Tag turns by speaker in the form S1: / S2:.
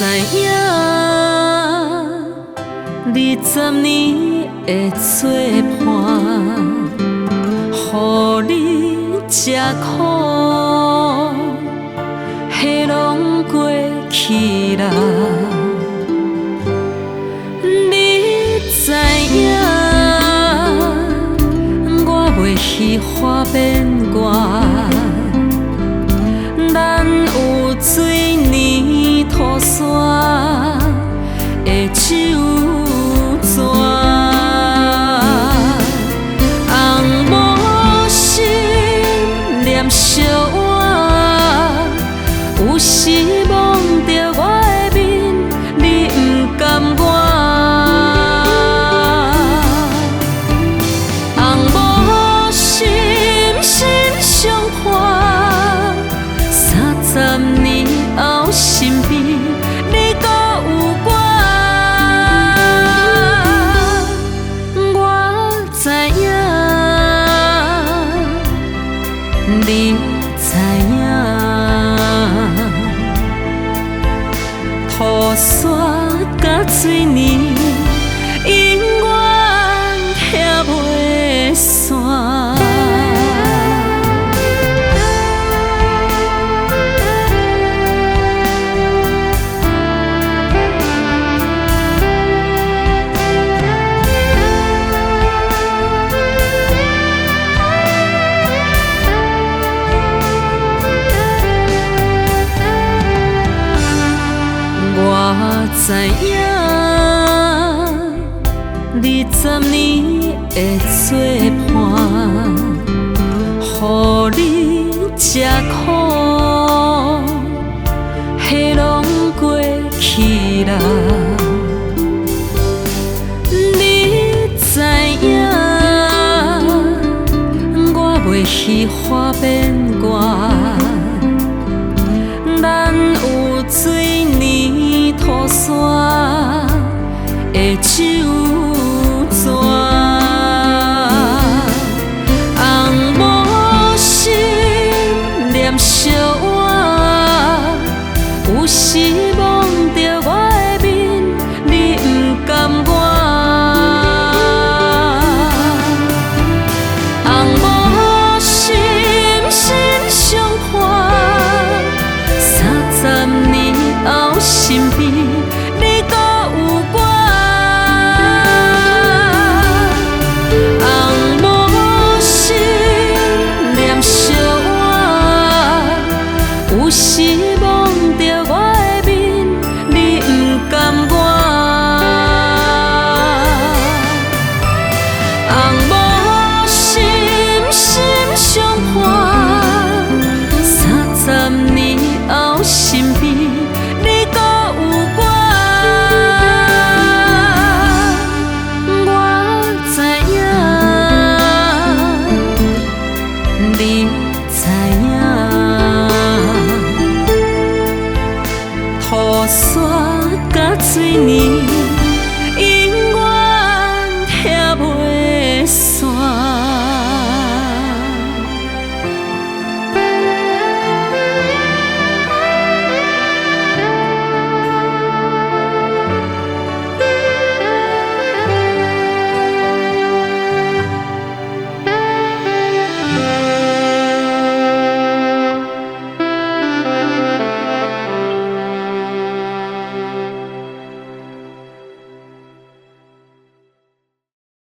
S1: 知影20年的作伴，予你吃苦，迄拢过去啦。你知影，我袂去花变歌，咱有水泥土山的酒泉，红毛心念惜我，有时望着我的面，你不甘我。红毛心心相伴，30年后身边，你搁有我。我知影，你知影，土山甲水泥，永远拆袂散。我知影20年的作伴，予你吃苦，迄拢过去啦。你知影，我袂去花变歌，咱有水泥土山的酒泉，红毛心念惜我，有时望着我的面，你不甘我。红毛心心相伴，30年后身边，你搁有我。红毛心念惜我，有时望着我的面，你不甘我。红毛心心相伴，30年后身边，你搁有我。我知影，你知影，土山甲水泥。